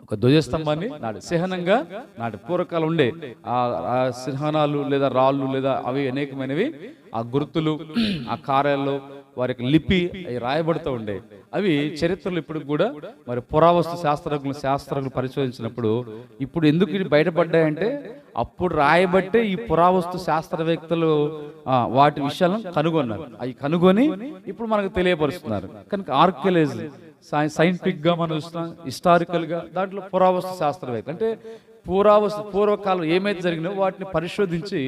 ఒక ధ్వజస్తంభాన్ని నాటి చిహ్నంగా నాటి పూర్వకాలం ఉండే ఆ సింహనాలు లేదా రాళ్ళు లేదా అవి అనేకమైనవి ఆ గుర్తులు ఆ కార్యాల్లో వారికి లిపి అవి రాయబడుతూ ఉండే. అవి చరిత్రలు ఇప్పుడు కూడా మరి పురావస్తు శాస్త్రజ్ఞులు పరిశోధించినప్పుడు ఇప్పుడు ఎందుకు ఇది బయటపడ్డాయంటే అప్పుడు రాయబట్టే ఈ పురావస్తు శాస్త్రవేత్తలు వాటి విషయాలను కనుగొన్నారు. అవి కనుగొని ఇప్పుడు మనకు తెలియపరుస్తున్నారు. కనుక ఆర్కియాలజీ సైంటిఫిక్ గా మనం చూస్తున్నాం, హిస్టారికల్ గా దాంట్లో పురావస్తు శాస్త్రవేత్త అంటే పూర్వకాలం ఏమైతే జరిగినో వాటిని పరిశోధించి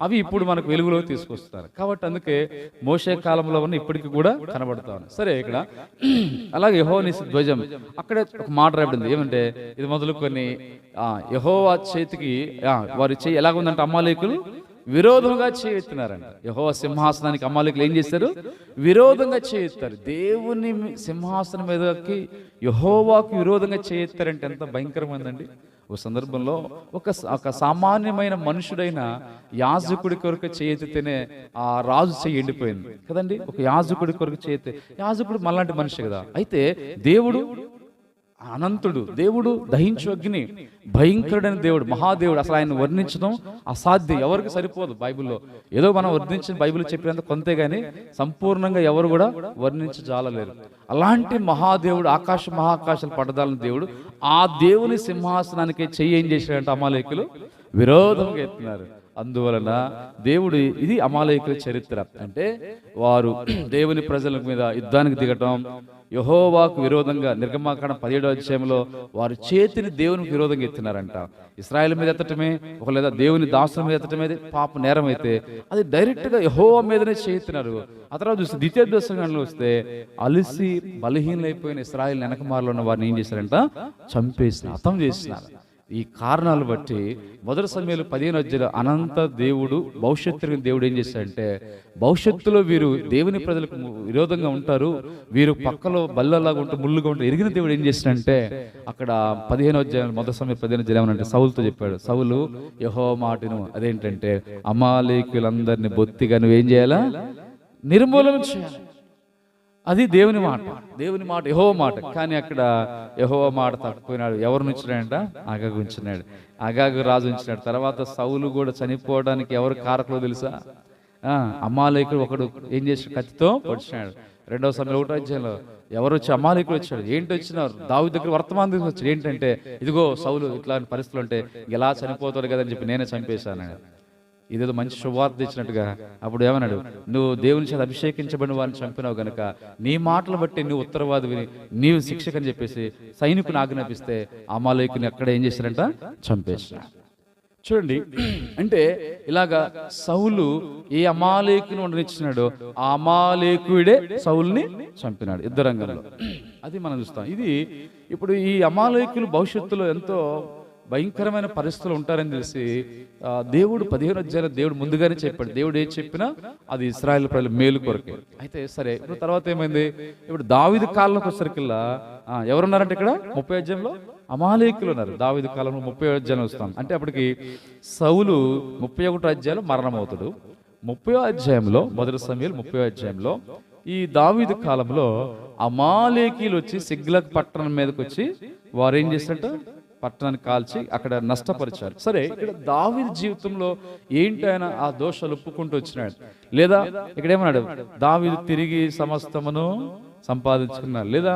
అవి ఇప్పుడు మనకు వెలుగులో తీసుకొస్తారు. కాబట్టి అందుకే మోషే కాలంలో ఉన్న ఇప్పటికి కూడా కనబడతా ఉన్నాయి. సరే, ఇక్కడ అలాగే యెహోవా నీతి ధ్వజం అక్కడే ఒక మాట రాబడింది. ఏమంటే ఇది మొదలుకొని యెహోవా చేతికి వారి చేయి ఎలాగుందంటే అమాలేకులు విరోధంగా చేయెత్తినారంట. యెహోవా సింహాసనానికి అమాలేకులు ఏం చేశారు? విరోధంగా చేయెత్తారు. దేవుని సింహాసనం మీదకి యెహోవాకు విరోధంగా చేయెత్తారంటే ఎంత భయంకరమైందండి. ఒక సందర్భంలో ఒక సామాన్యమైన మనుషుడైన యాజకుడి కొరకు చేయెత్తితేనే ఆ రాజు చెయ్యి ఎండిపోయింది కదండి. ఒక యాజకుడి కొరకు చేయెత్తే, యాజకుడు మనలాంటి మనిషి కదా. అయితే దేవుడు అనంతుడు, దేవుడు దహించు అగ్ని, భయంకరుడైన దేవుడు, మహాదేవుడు. అసలు ఆయన వర్ణించడం అసాధ్యం, ఎవరికి సరిపోదు. బైబిల్లో ఏదో మనం వర్ణించిన బైబిల్ చెప్పినంత కొంతే గాని సంపూర్ణంగా ఎవరు కూడా వర్ణించజాలలేరు. అలాంటి మహాదేవుడు, మహాకాశాలు పడదాలని దేవుడు, ఆ దేవుని సింహాసనానికి చెయ్యి ఏం చేశాడంటే అమాలేకులు విరోధంగా ఎత్తున్నారు. అందువలన దేవుడు, ఇది అమాలేకుల చరిత్ర. అంటే వారు దేవుని ప్రజల మీద యుద్ధానికి దిగటం, యెహోవాకు విరోధంగా నిర్గమాకాండం 17వ అధ్యాయంలో వారి చేతిని దేవునికి విరోధంగా ఎత్తినారంట. ఇశ్రాయేలు మీద ఎత్తటమే, ఒక లేదా దేవుని దాసుల మీద ఎత్తటమే పాప నేరం అయితే అది డైరెక్ట్ గా యెహోవా మీదనే చేస్తున్నారు. ఆ తర్వాత చూస్తే ద్వితీయోపదేశకాండంలో వస్తే అలిసి బలహీనైపోయిన ఇశ్రాయేలు వెనకమారులో ఉన్న వారిని ఏం చేశారంట? చంపేసిన, హతం చేసినారు. ఈ కారణాలు బట్టి మొదటి సమయంలో 15వ అధ్యాయంలో అనంత దేవుడు, భవిష్యత్తు దేవుడు ఏం చేశాడంటే భవిష్యత్తులో వీరు దేవుని ప్రజలకు విరోధంగా ఉంటారు, వీరు పక్కలో బల్లలాగా ఉంటారు, ముళ్ళుగా ఉంటారు ఎరిగిన దేవుడు ఏం చేశాడంటే అక్కడ 15వ అధ్యాయంలో మొదటి సమయం 15వ అధ్యాయం అంటే సౌలుతో చెప్పాడు, సౌలు యెహోవా మాటను, అదేంటంటే అమాలేకులందరినీ బొత్తిగా నువ్వేం చేయాలా? నిర్మూలన చేయాలి. అది దేవుని మాట, దేవుని మాట, యెహోవా మాట. కానీ అక్కడ యెహోవా మాట తప్పిపోయినాడు. ఎవరిని ఉంచినాడంట? అగాగు ఉంచినాడు. అగాగు రాజు ఉంచినాడు. తర్వాత సౌలు కూడా చనిపోవడానికి ఎవరు కారకులో తెలుసా? అమాలేకుడు ఒకడు ఏం చేసి కత్తితో పొడిచినాడు. 2వ సమయంలో 1వ అధ్యాయంలో ఎవరు వచ్చి అమాలేకుడు వచ్చాడు. ఏంటి వచ్చినారు? దావీదు దగ్గర వర్తమానం తీసుకొచ్చాడు. ఏంటంటే ఇదిగో సౌలు ఇట్లాంటి పరిస్థితులు ఉంటే ఇలా చనిపోతాడు కదని చెప్పి నేనే చంపేశాను. ఇదేదో మంచి శుభవార్త ఇచ్చినట్టుగా. అప్పుడు ఏమన్నాడు? నువ్వు దేవుని చేత అభిషేకించబడిన వారిని చంపినావు గనక నీ మాటలు బట్టి నువ్వు ఉత్తరవాదివి, నీవు శిక్షకని చెప్పేసి సైనికుని ఆజ్ఞాపిస్తే అమాలేకుని అక్కడ ఏం చేశారంట? చంపేసిన. చూడండి, అంటే ఇలాగా సౌలు ఏ అమాలేకుని ఉండనిచ్చినాడో ఆ అమాలేకుడే సౌలుని చంపినాడు యుద్ధరంగంలో. అది మనం చూస్తాం. ఇది ఇప్పుడు ఈ అమాలేకులు భవిష్యత్తులో ఎంతో భయంకరమైన పరిస్థితులు ఉంటారని తెలిసి దేవుడు 15వ అధ్యాయంలో దేవుడు ముందుగానే చెప్పాడు. దేవుడు ఏం చెప్పినా అది ఇశ్రాయేలు ప్రజల మేలు కొరకే. అయితే సరే, ఇప్పుడు తర్వాత ఏమైంది? ఇప్పుడు దావీదు కాలంలోకి వచ్చేసరికల్లా ఎవరున్నారంటే ఇక్కడ 30వ అధ్యాయంలో అమాలేకులు ఉన్నారు. దావీదు కాలంలో 30వ అధ్యాయంలో వస్తాం. అంటే అప్పటికి సౌలు 31వ అధ్యాయంలో మరణం అవుతాడు. 30వ అధ్యాయంలో మొదటి సమూయేలు 30వ అధ్యాయంలో ఈ దావీదు కాలంలో అమాలేకీలు వచ్చి సిగ్లగ్ పట్టణం మీదకి వచ్చి వారు ఏం చేసినట్టు పట్టణాన్ని కాల్చి అక్కడ నష్టపరిచారు. సరే, ఇక్కడ దావీదు జీవితంలో ఏంటి? ఆయన ఆ దోషాలు ఒప్పుకుంటూ వచ్చినాడు. లేదా ఇక్కడ ఏమన్నాడు? దావీదు తిరిగి సమస్తమును సంపాదించుకున్నాడు. లేదా